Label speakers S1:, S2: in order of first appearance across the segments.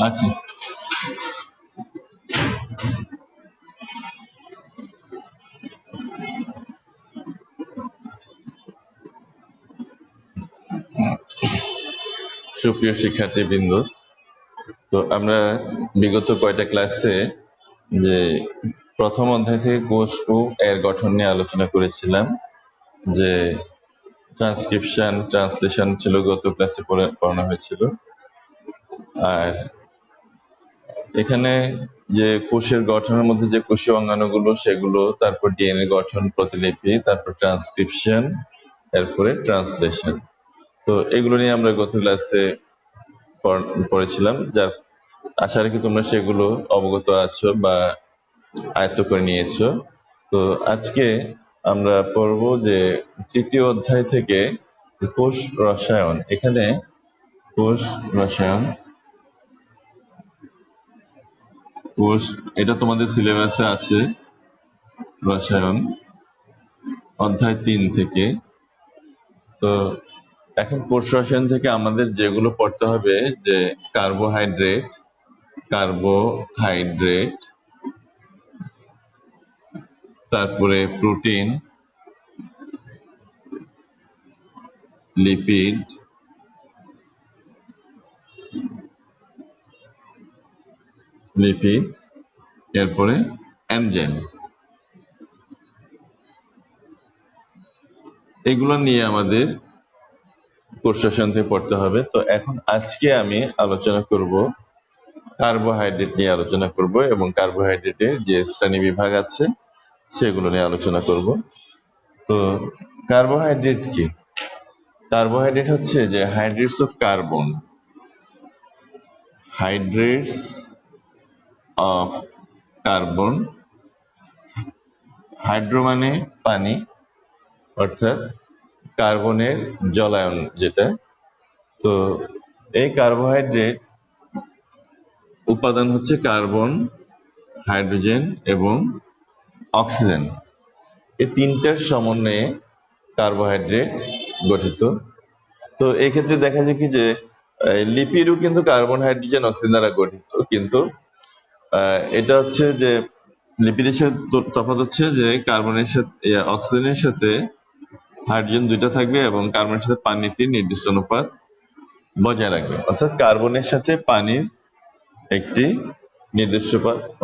S1: আচ্ছা, সুপ্রিয় শিক্ষার্থীবৃন্দ, তো আমরা বিগত কয়টা ক্লাসে যে প্রথম অধ্যায় থেকে কোষ ও এর গঠন নিয়ে আলোচনা করেছিলাম। যে ট্রান্সক্রিপশন, ট্রান্সলেশন ছিল গত ক্লাসে পড়ানো হয়েছিল। আর এখানে যে কোষের গঠনের মধ্যে যে কোষীয় অঙ্গাণুগুলো সেগুলো, তারপর ডিএনএ গঠন, প্রতিলিপি, তারপর ট্রান্সক্রিপশন, এরপরে ট্রান্সলেশন। তো এগুলো নিয়ে আমরা গত ক্লাসে পড়েছিলাম, যার আশা রাখি তোমরা সেগুলো অবগত আছো বা আয়ত্ত করে নিয়েছো। তো আজকে আমরা পড়ব যে তৃতীয় অধ্যায় থেকে কোষ রসায়ন। এখানে কোষ রসায়ন, কোষ, এটা তোমাদের সিলেবাসে আছে, রসায়ন অধ্যায় 3 থেকে। তো এখন কোষ রসায়ন থেকে আমাদের যেগুলো পড়তে হবে, যে কার্বোহাইড্রেট, তারপরে প্রোটিন, লিপিড, এরপরে এনজাইম, এগুলো নিয়ে আমাদের কোষ রসায়ন থেকে পড়তে হবে। তো এখন আজকে আমি আলোচনা করব কার্বোহাইড্রেট নিয়ে আলোচনা করব, এবং কার্বোহাইড্রেটের যে শ্রেণী বিভাগ আছে সেগুলো নিয়ে আলোচনা করব। তো কার্বোহাইড্রেট কি? কার্বোহাইড্রেট হচ্ছে যে hydrates of carbon, hydrates of carbon, hydro মানে পানি, অর্থাৎ কার্বনের জলায়ন যেটা। তো এই কার্বোহাইড্রেট উপাদান হচ্ছে কার্বন, হাইড্রোজেন এবং অক্সিজেন। এই তিনটার সমন্বয়ে কার্বোহাইড্রেট গঠিত। তো এই ক্ষেত্রে দেখা যায় কি যে লিপিডও কিন্তু কার্বন, হাইড্রোজেন, অক্সিজেন দ্বারা গঠিত, কিন্তু এটা হচ্ছে যে লিপিডের সাথে তফাৎ হচ্ছে যে কার্বনের সাথে, অক্সিজেনের সাথে হাইড্রোজেন দুইটা থাকবে এবং কার্বনের সাথে পানিটির নির্দিষ্ট অনুপাত বজায় রাখবে। অর্থাৎ কার্বনের সাথে পানির একটি নির্দিষ্ট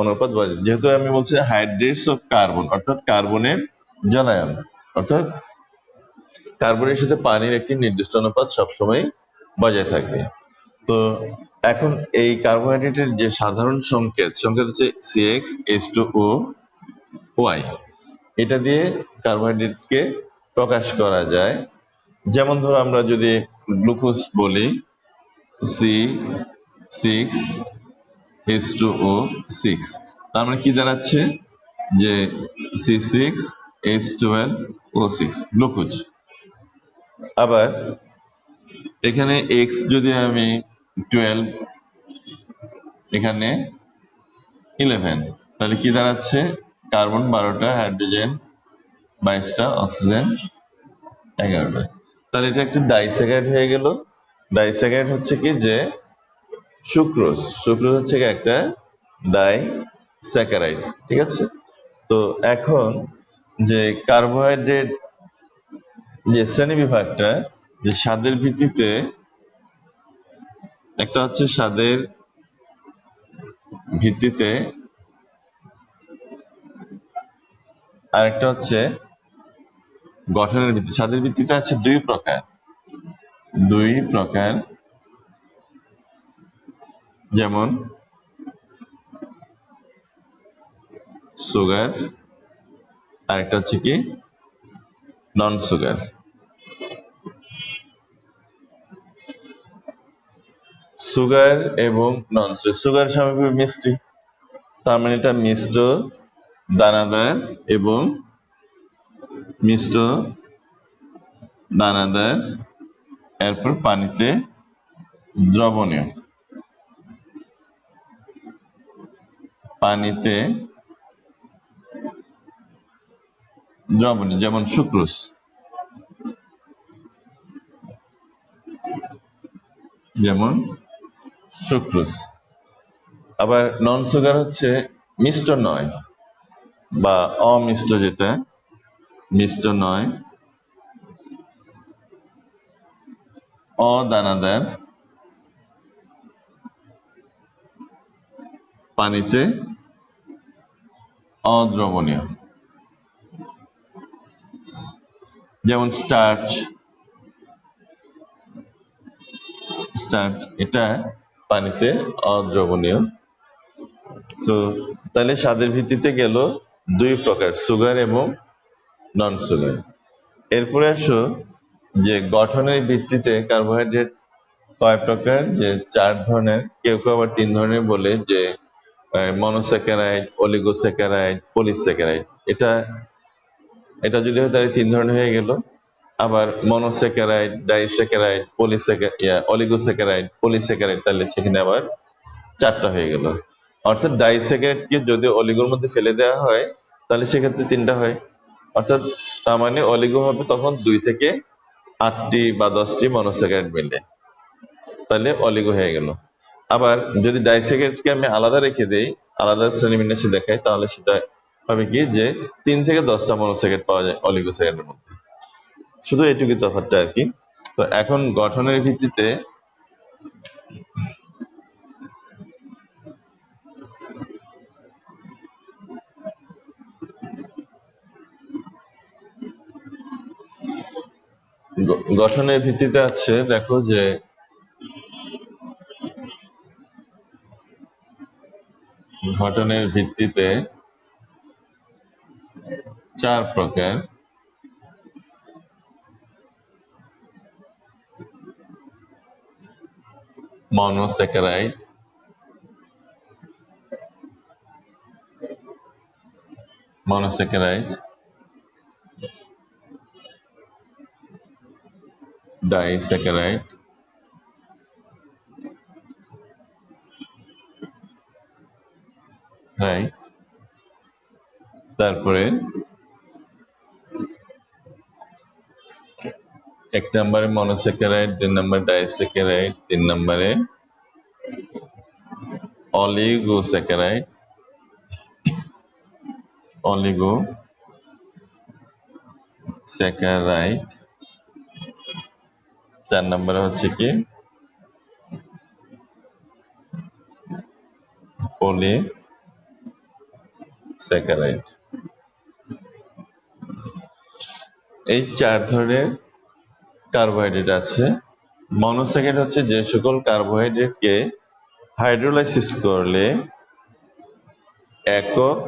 S1: অনুপাত বজায়, যেহেতু আমি বলছি হাইড্রেটস অফ কার্বন, অর্থাৎ কার্বনের জলায়ন, অর্থাৎ কার্বনের সাথে পানির একটি নির্দিষ্ট অনুপাত সবসময় বজায় থাকবে। তো এখন এই কার্বোহাইড্রেটের যে সাধারণ সংকেত হচ্ছে CxH2O(Y), এটা দিয়ে কার্বোহাইড্রেটকে প্রকাশ করা যায়। যেমন ধরো আমরা যদি গ্লুকোজ বলি C6H2O6, তার মানে কি দাঁড়াচ্ছে যে C6H12O6 গ্লুকোজ। আবার এখানে X যদি আমি 12, এখানে 11, তাহলে কি দাঁড়াচ্ছে? কার্বন 12টা, হাইড্রোজেন 22টা, অক্সিজেন 11টা। তাহলে এটা একটা ডাইস্যাকারাইড হয়ে গেল। ডাইস্যাকারাইড হচ্ছে কি যে সুক্রোজ হচ্ছে একটা ডাইস্যাকারাইড, ঠিক আছে? তো এখন যে কার্বোহাইড্রেট যে শ্রেণী বিভাগটা, যে স্বাদের ভিত্তিতে, একটা হচ্ছে স্বাদের ভিত্তিতে, আর একটা হচ্ছে গঠনের ভিত্তি। স্বাদের ভিত্তিতে আছে দুই প্রকার, যেমন সুগার, আর একটা হচ্ছে কি নন সুগার। সুগার এবং নন সুগার স্বাভাবিক মিষ্টি, তার মানে এটা মিষ্ট, দানাদার এবং মিষ্ট, দানাদার, এরপর পানিতে দ্রবণীয়, যেমন সুক্রোজ। যেমন সুক্রোজ। আবার নন সুগার হচ্ছে মিষ্ট নয় বা অমিষ্ট, যেটা মিষ্ট নয়, অদানাদার, পানিতে অদ্রবণীয়, যেমন স্টার্চ। এটা পানিতে অদ্রবণীয়। তো তাহলে স্বাদের ভিত্তিতে গেল দুই প্রকার, সুগার এবং নন সুগার। এরপরে আসো যে গঠনের ভিত্তিতে কার্বোহাইড্রেট কয় প্রকার, যে 4 ধরনের, কেউ কেউ আবার 3 ধরনের বলে, যে মনোস্যাকারাইড, অলিগোস্যাকারাইড, পলিস্যাকারাইড। এটা এটা যদি হয় তাহলে 3 ধরনের হয়ে গেল। আবার মনোস্যাকারাইড, ডাইস্যাকারাইড, অলিগোস্যাকারাইড, পলিস্যাকারাইড, তাহলে সেখানে আবার 4টা হয়ে গেল। অর্থাৎ ডাইস্যাকারাইডকে যদি অলিগোর মধ্যে ফেলে দেওয়া হয় তাহলে সেক্ষেত্রে 3টা হয়। অর্থাৎ তার মানে অলিগো হবে তখন 2 থেকে 8টি বা 10টি মনোস্যাকারাইড মিলে, তাহলে অলিগো হয়ে গেল। আবার যদি ডাইস্যাকারাইডকে আমি আলাদা রেখে দেই, আলাদা শ্রেণীবিন্যাসে দেখাই, তাহলে সেটা হবে কি যে 3 থেকে 10টা মনোস্যাকারাইড পাওয়া যায় অলিগোস্যাকারাইডের মধ্যে। শুধু এটুকু তফাৎটা আর কি। তো এখন গঠনের ভিত্তিতে গঠনের ভিত্তিতে আছে, দেখো যে গঠনের ভিত্তিতে 4 প্রকার। Monosaccharide, disaccharide, right. তারপরে 1 নম্বরে মনোস্যাকারাইড, 2 নম্বরে ডাইস্যাকারাইড, 3 নম্বরে অলিগোস্যাকারাইড, 4 নম্বরে হচ্ছে কি পলিস্যাকারাইড। এই 4 ধরনের কার্বোহাইড্রেট আছে। মনোস্যাকারাইড হচ্ছে যে সকল কার্বোহাইড্রেটকে হাইড্রোলাইসিস করলে একক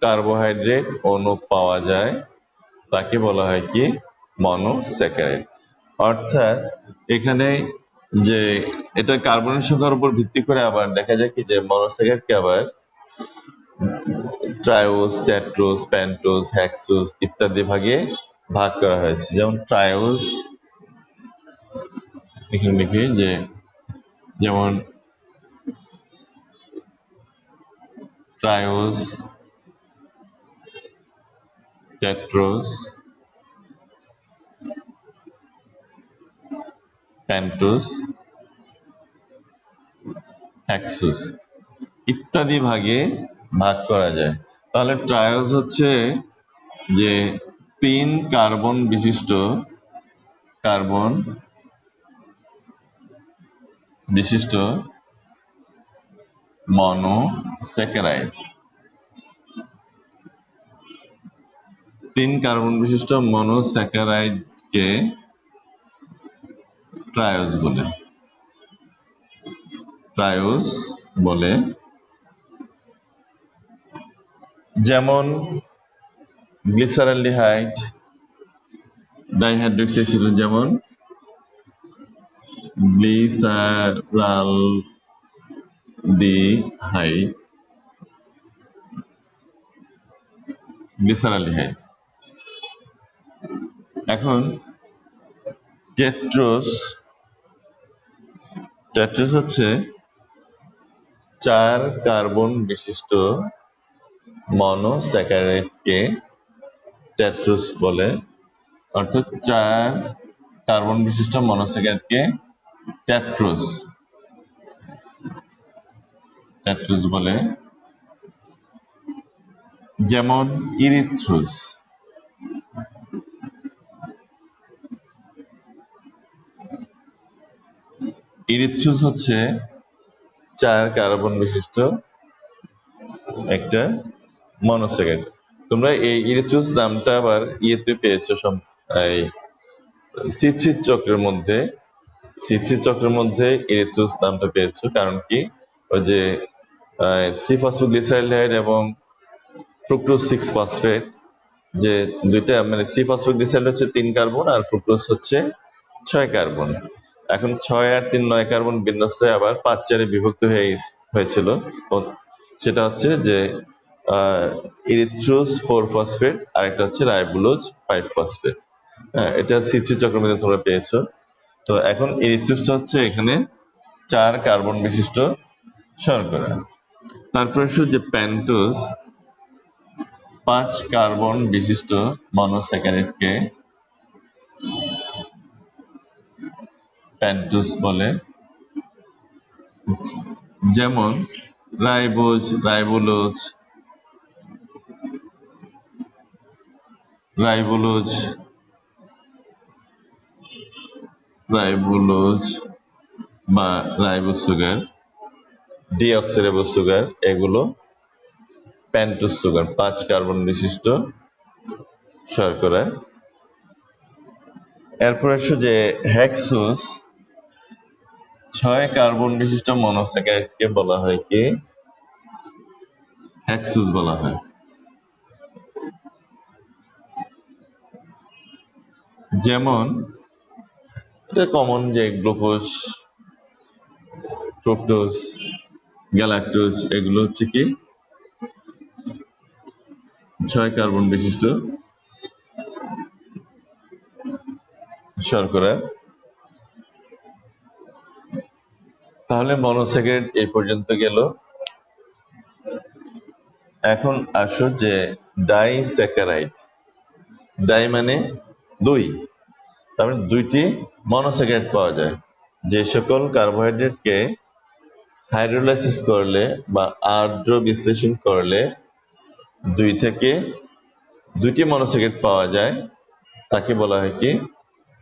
S1: কার্বোহাইড্রেট অণু পাওয়া যায়, তাকে বলা হয় কি মনোস্যাকারাইড। অর্থাৎ এখানে যে এটা কার্বনের সংখ্যার উপর ভিত্তি করে আবার দেখা যায় কি যে মনোস্যাকারাইডকে আবার ট্রায়োজ, টেট্রোজ, পেন্টোজ, হেক্সোজ ইত্যাদি ভাগে ভাগ করা হয়েছে। যেমন ট্রায়োজ, এখানে দেখি যে যেমন ট্রায়োজ, টেট্রোজ, পেন্টোজ, হেক্সোজ ইত্যাদি ভাগে ভাগ করা যায়। তাহলে ট্রায়োজ হচ্ছে যে 3 কার্বন বিশিষ্ট মনোস্যাকারাইড। 3 কার্বন বিশিষ্ট মনোস্যাকারাইডকে ট্রায়োজ বলে। যেমন গ্লিসারলডিহাইড, ডাইহাইড্রোক্সিএসিটোন, যেমন গ্লিসারলডিহাইড। এখন টেট্রোজ হচ্ছে 4 কার্বন বিশিষ্ট মনোস্যাকারাইডকে টেট্রোজ বলে। অর্থাৎ 4 কার্বন বিশিষ্ট মনোস্যাকারাইডকে টেট্রোজ ট্যাট্রুস বলে, যেমন ইরিথ্রুস। ইরিথ্রুস হচ্ছে 4 কার্বন বিশিষ্ট একটা মনোস্যাকারাইড। তোমরা এই ইরিথ্রুস নামটা আবার ইয়েতে পেয়েছো এই সিথ্রিক চক্রের মধ্যে। সিথ্রিক চক্রের মধ্যে ইরিথ্রুস নামটা পেয়েছো, কারণ কি ওই যে 3-ফসফোগ্লিসাইল্ডিহাইড এবং ফ্রুক্টোজ 6-ফসফেট, যে দুইটা মানে 3-ফসফোগ্লিসাইল্ড হচ্ছে 3 কার্বন আর ফ্রুক্টোজ হচ্ছে 6 কার্বন। এখন 6 আর 3 9 কার্বন বিন্যস্ত হয়ে আবার 5-4 বিভক্ত হয়েছিল। সেটা হচ্ছে যে ইরিথ্রোজ 4-ফসফেট আর একটা হচ্ছে রাইবোলোজ 5-ফসফেট। হ্যাঁ, এটা সিথ্রি চক্রের মধ্যে তোমরা পেয়েছো। তো এখন ইরিথ্রোজটা হচ্ছে এখানে 4 কার্বন বিশিষ্ট শর্করা। তারপরে যে পেন্টোজ 5 কার্বন বিশিষ্ট মনোস্যাকারাইডকে পেন্টোজ বলে, যেমন রাইবোজ, রাইবোলোজ, রাইবোলোজ, রাইবোলোজ বা রাইবোজ সুগার, ডিঅক্সিরাইবোজ সুগার, এগুলো পেন্টোজ সুগার, 5 কার্বন বিশিষ্ট শর্করা। এরপর যে হেক্সোজ 6 কার্বন বিশিষ্ট মনোস্যাকারাইডকে বলা হয় কি? হেক্সোজ বলা হয়। যেমন এটা কমন যে গ্লুকোজ, ফ্রুক্টোজ, গ্যালাক্টোজ, এগুলো হচ্ছে কি 6 কার্বন বিশিষ্ট শর্করা। তাহলে মনোস্যাকারাইড এই পর্যন্ত গেল। এখন আসো যে ডাইস্যাকারাইড। ডাই মানে 2, তার মানে 2টি মনোস্যাকারাইড পাওয়া যায়। যে সকল কার্বোহাইড্রেটকে হাইড্রোলাইসিস করলে বা আর্দ্র বিশ্লেষণ করলে 2টি মনোস্যাকারাইড পাওয়া যায়, তাকে বলা হয় কি?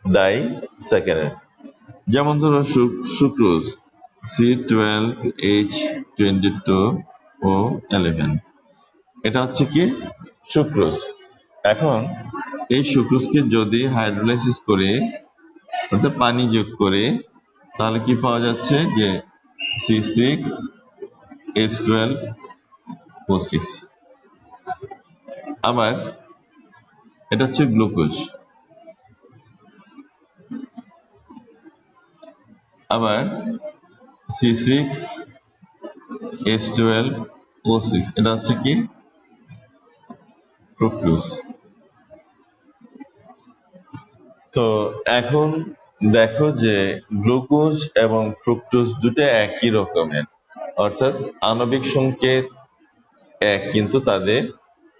S1: ডাইস্যাকারাইড। যেমন ধরো সুক্রোজ C12H22O11, এটা হচ্ছে কি সুক্রোজ। এখন এই সুক্রোজকে যদি হাইড্রোলাইসিস করে অর্থাৎ পানি যোগ করে, তাহলে কি পাওয়া যাচ্ছে? যে C6H12O6। আবার এটা হচ্ছে গ্লুকোজ। আবার C6H12O6, এটা হচ্ছে কি ফ্রুক্টোজ। তো এখন দেখো যে গ্লুকোজ এবং ফ্রুক্টোজ দুটো একই রকমের, অর্থাৎ আণবিক সংকেত এক, কিন্তু তাদের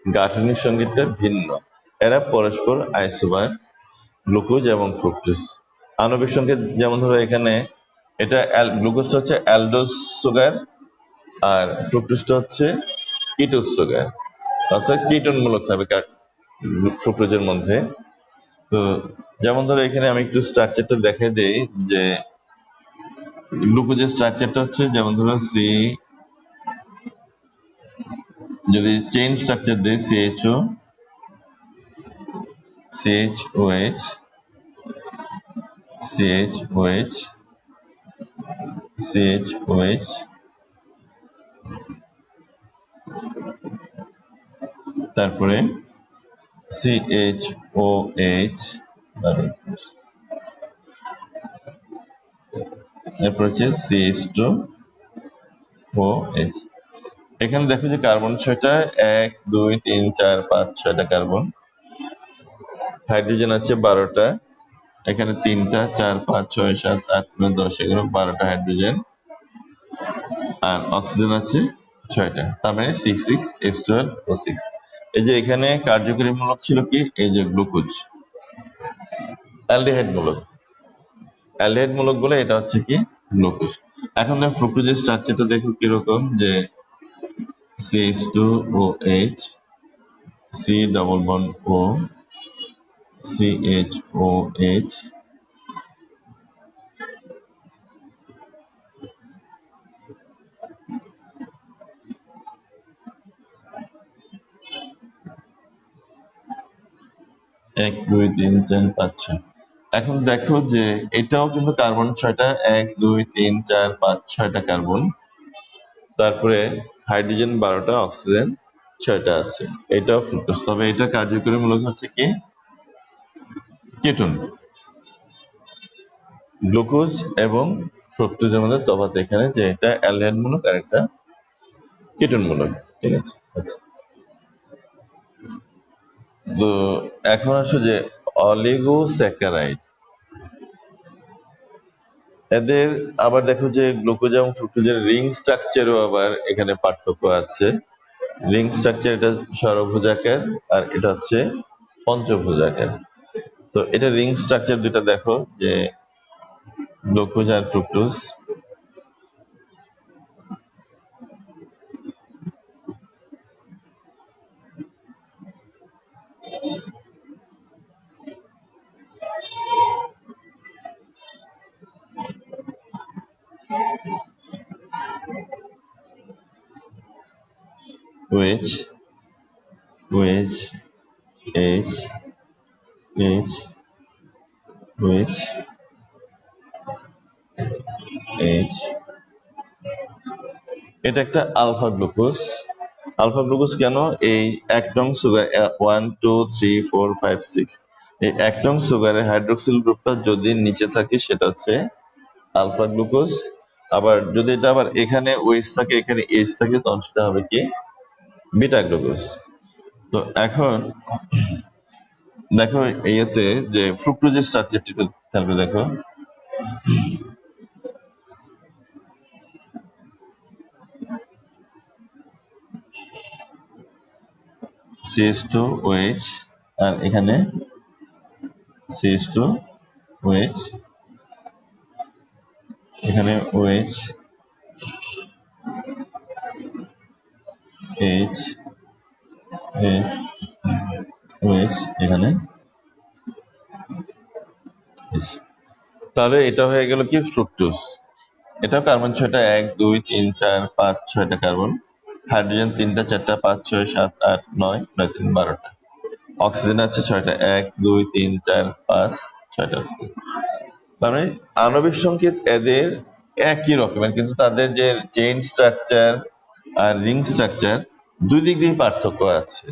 S1: গাঠনিক সংকেতটা ভিন্ন। এরা পরস্পর আইসোমার, গ্লুকোজ এবং ফ্রুক্টোজ। আণবিক সংকেত যেমন ধরো এখানে এটা গ্লুকোজটা হচ্ছে অ্যালডোজ সুগার আর ফ্রুক্টোজটা হচ্ছে কিটোজ সুগার, অর্থাৎ কিটোনমূলক থাকবে ফ্রুক্টোজের মধ্যে। তো যেমন ধরো এখানে আমি একটু স্ট্রাকচারটা দেখাই দেই যে গ্লুকোজের স্ট্রাকচারটা হচ্ছে, যেমন ধরো যদি চেইন স্ট্রাকচার দেই CHO, CHOH, CHOH, CHOH, তারপরে CHOH, এরপর হচ্ছে CH2OH। এখানে দেখো যে কার্বন 6টা, 1 2 3 4 5 6টা কার্বন। হাইড্রোজেন আছে 12টা, এখানে 3টা, 4 5 6 7 8 9 10 11 12টা হাইড্রোজেন। আর অক্সিজেন আছে 6টা, তার মানে C6H12O6। এই যে এখানে কার্যকরী মূলক ছিল কি? এই যে গ্লুকোজ। অ্যালডিহাইড মূলক, অ্যালডিহাইড মূলক বলে এটা হচ্ছে কি গ্লুকোজ। এখন দেখো ফ্রুক্টোজের স্ট্রাকচারটা দেখো কিরকম, যে CH2OH, C double bond O, CHOH, এক দুই তিন চার পাঁচ ছয়। এখন দেখো যে এটাও কিন্তু কার্বন 6টা, 1 2 3 4 5 6টা কার্বন, তারপরে হাইড্রোজেন 12টা, অক্সিজেন 6টা আছে। এটাও ফ্রুক্টোজ, তবে এটা কার্যকরী মূলক হচ্ছে কি কেটন। গ্লুকোজ এবং ফ্রুক্টোজের মধ্যে তফাৎ এখানে যে এটা অ্যালডিহাইড মূলক আর একটা কেটন মূলক, ঠিক আছে। আচ্ছা, তো এখন আসো যে অলিগোস্যাকারাইড, এদের আবার দেখো যে গ্লুকোজ এবং ফ্রুক্টোজের রিং স্ট্রাকচারও আবার এখানে পার্থক্য আছে। রিং স্ট্রাকচার, এটা ষড়ভুজাকার আর এটা হচ্ছে পঞ্চভুজাকার। তো এটা রিং স্ট্রাকচার দুটা দেখো, যে গ্লুকোজ আর fructose. OH, OH, H, H, OH, H। এটা একটা আলফা গ্লুকোজ। আলফা গ্লুকোজ কেন? এই 1 নং সুগার 1 2 3 4 5 6, এই 1 নং সুগারের হাইড্রোক্সিল গ্রুপটা যদি নিচে থাকে সেটা হচ্ছে আলফা গ্লুকোজ। আবার যদি এটা আবার এখানে ওএইচ থাকে, এখানে এইচ থাকে, তখন সেটা হবে কি বিটা গ্লুকোজ। তো এখন দেখো ইয়েতে যে ফ্রুক্টোজের স্ট্রাকচারটি খেয়াল করে দেখো, CH2OH আর এখানে CH2OH, এখানে OH, H, H, OH, এখানে H। তাহলে এটা হয়ে গেল কি ফ্রুক্টোজ। এটাও কার্বন 6টা, 1 2 3 4 5 6টা কার্বন, হাইড্রোজেন 3টা 4টা 5 6 7 8 9 9 3 12টা, অক্সিজেন আছে 6টা, 1 2 3 4 5 6টা অক্সিজেন। তার মানে আণবিক সংকেত এদের একই রকমের, কিন্তু তাদের যে চেইন স্ট্রাকচার আর রিং স্ট্রাকচার দুই দিক দিয়ে পার্থক্য আছে।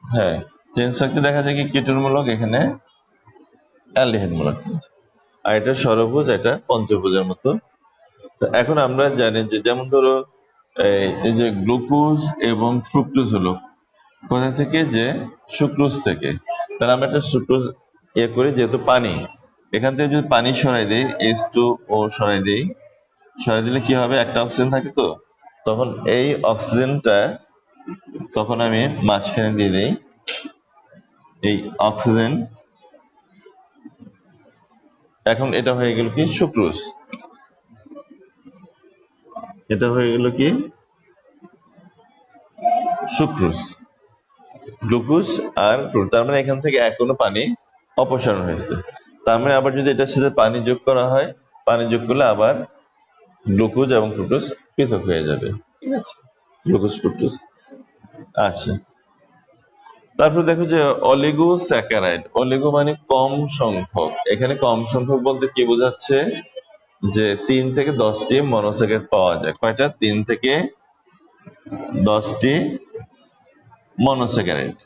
S1: হ্যাঁ, চেইন স্ট্রাকচার দেখা যায় কি কেটনমূলক, এখানে অ্যালডিহাইড মূলক, আর এটা ষড়ভুজ, এটা পঞ্চভুজের মতো। তো এখন আমরা জানি যে যেমন ধরো এই যে গ্লুকোজ এবং ফ্রুক্টোজ হলো কোথা থেকে, যে সুক্রোজ থেকে। তাহলে আমরা একটা সুক্রোজ করি, যেহেতু পানি, এখান থেকে যদি পানি সরাই দিই, H2O সরাই দিই, সরাই দিলে কি হবে, একটা অক্সিজেন থাকে, তো তখন এই অক্সিজেনটা তখন আমি মাঝখানে দিয়ে দিই, এই অক্সিজেন। এখন এটা হয়ে গেল কি সুক্রোজ, এটা হয়ে গেল কি সুক্রোজ, গ্লুকোজ আর ফ্রুট। তার মানে এখান থেকে এখনো পানি অপসারণ হয়েছে। তার মানে আবার যদি এটার সাথে পানি যোগ করা হয়, পানি যোগ করলে আবার গ্লুকোজ এবং ফ্রুক্টোজ পৃথক হয়ে যাবে, ঠিক আছে, গ্লুকোজ ফ্রুক্টোজ। আচ্ছা, তারপর দেখো যে অলিগোস্যাকারাইড, অলিগো মানে কম সংখ্যক। এখানে কম সংখ্যক বলতে কি বোঝাচ্ছে, যে 3 থেকে 10টি মনোস্যাকারাইড পাওয়া যায়। কয়টা? 3 থেকে 10টি মনোস্যাকারাইড।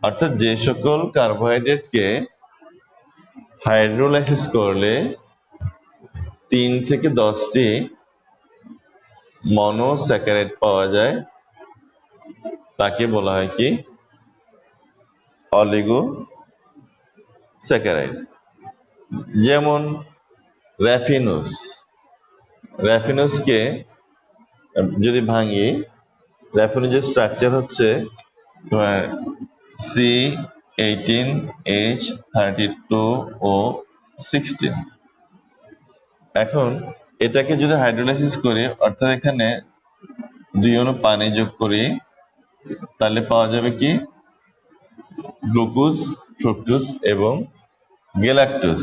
S1: অর্থাৎ যে সকল কার্বোহাইড্রেটকে হাইড্রোলাইসিস করলে 3 থেকে 10টি মনোস্যাকারাইড পাওয়া যায়, তাকে বলা হয় কি অলিগোস্যাকারাইড। যেমন র্যাফিনোস, র্যাফিনোসকে যদি ভাঙি, র্যাফিনোজের স্ট্রাকচার হচ্ছে তোমার 18H32O16। এখন এটাকে যদি হাইড্রোলাইসিস করি, অর্থাৎ এখানে 2 অণু পানি যোগ করি, তাহলে পাওয়া যাবে কি গ্লুকোজ, ফ্রুক্টোজ এবং গ্যালাক্টোজ,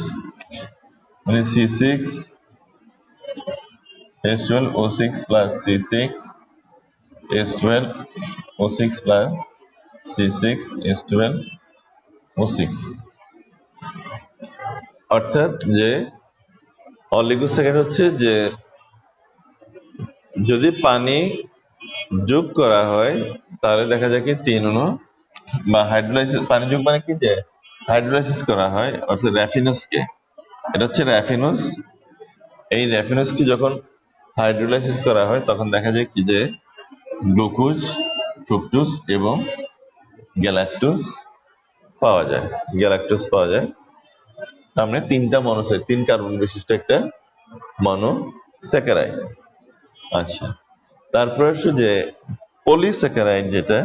S1: মানে C6H12O6 plus C6H12O6 plus C6H12O6। অর্থাৎ যে অলিগোস্যাকারাইড হচ্ছে যে যদি পানি যোগ করা হয় তাহলে দেখা যায় কি 3 অণু, বা হাইড্রোলাইসিস, পানি যোগ মানে কি যে হাইড্রোলাইসিস করা হয়, অর্থাৎ র্যাফিনোজকে, এটা হচ্ছে র্যাফিনোজ। এই র্যাফিনোজকে যখন হাইড্রোলাইসিস করা হয় তখন দেখা যায় কি যে গ্লুকোজ, ফ্রুক্টোজ এবং গ্যালাক্টোজ পাওয়া যায়। তার মানে 3টা মনোস্যাকারাইড, 3 কার্বন বিশিষ্ট একটা মনোস্যাকারাইড। আচ্ছা, তারপরে হচ্ছে যে পলিস্যাকারাইড, যেটা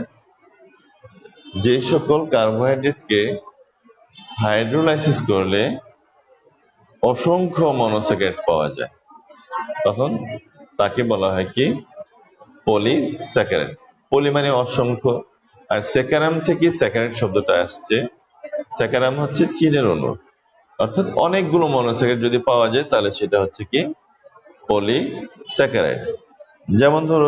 S1: যে সকল কার্বোহাইড্রেটকে হাইড্রোলাইসিস করলে অসংখ্য মনোস্যাকারাইড পাওয়া যায়, তখন তাকে বলা হয় কি পলিস্যাকারাইড। পলি মানে অসংখ্য, আর স্যাকারাম থেকে স্যাকারাইড শব্দটা আসছে। স্যাকারাম হচ্ছে চিনের অণু, অর্থাৎ অনেকগুলো মনোস্যাকারাইড যদি পাওয়া যায় তাহলে সেটা হচ্ছে কি পলিস্যাকারাইড। যেমন ধরো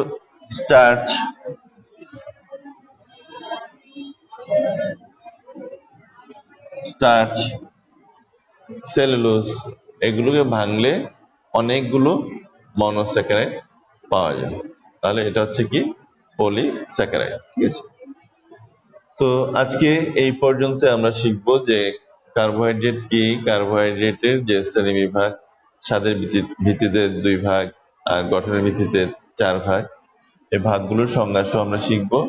S1: স্টার্চ, সেলুলোজ, এগুলোকে ভাঙলে অনেকগুলো মনোস্যাকারাইড পাওয়া যায়, তাহলে এটা হচ্ছে কি পলিস্যাকারাইড। ঠিক আছে, তো আজকে এই পর্যন্ত আমরা শিখবো যে কার্বোহাইড্রেট কি, কার্বোহাইড্রেটের যে শ্রেণী বিভাগ, স্বাদের ভিত্তিতে 2 ভাগ আর গঠনের ভিত্তিতে 4 ভাগ, এই ভাগগুলোর সংজ্ঞা সহ আমরা শিখবো,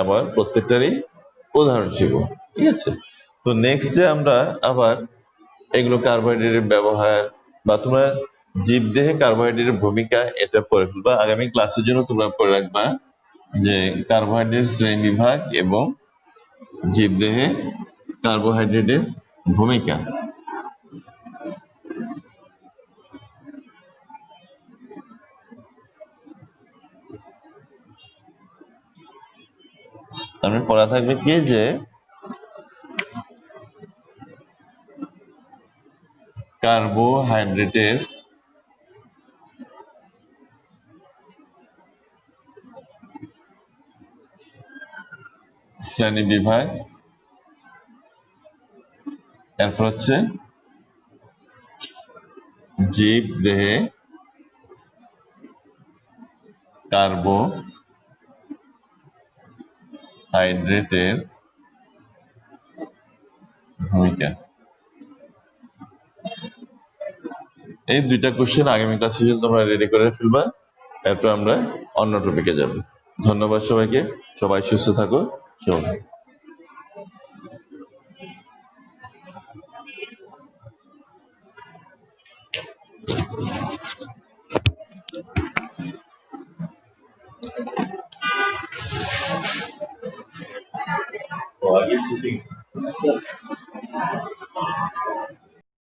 S1: আবার প্রত্যেকটারই উদাহরণ শিখবো। ঠিক আছে, তো নেক্সটে আমরা আবার এগুলো কার্বোহাইড্রেটের ব্যবহার, বা তোমরা জীবদেহে কার্বোহাইড্রেটের ভূমিকা, এটা পড়ে ফেলবা। আগামী ক্লাসের জন্য তোমরা পড়ে রাখবা যে কার্বোহাইড্রেট শ্রেণী বিভাগ এবং জীবদেহে কার্বোহাইড্রেটের ভূমিকা। তারপরে পড়া থাকবে কি যে কার্বোহাইড্রেটের শ্রেণী বিভাগ, এরপর হচ্ছে জীবদেহে কার্বোহাইড্রেটের ভূমিকা। এই 2টা কোশ্চেন আগামী ক্লাসের জন্য তোমরা রেডি করে ফেলবা, এরপর আমরা অন্য টপিকে যাব। ধন্যবাদ সবাইকে, সবাই সুস্থ থাকো। Oh, I guess these things.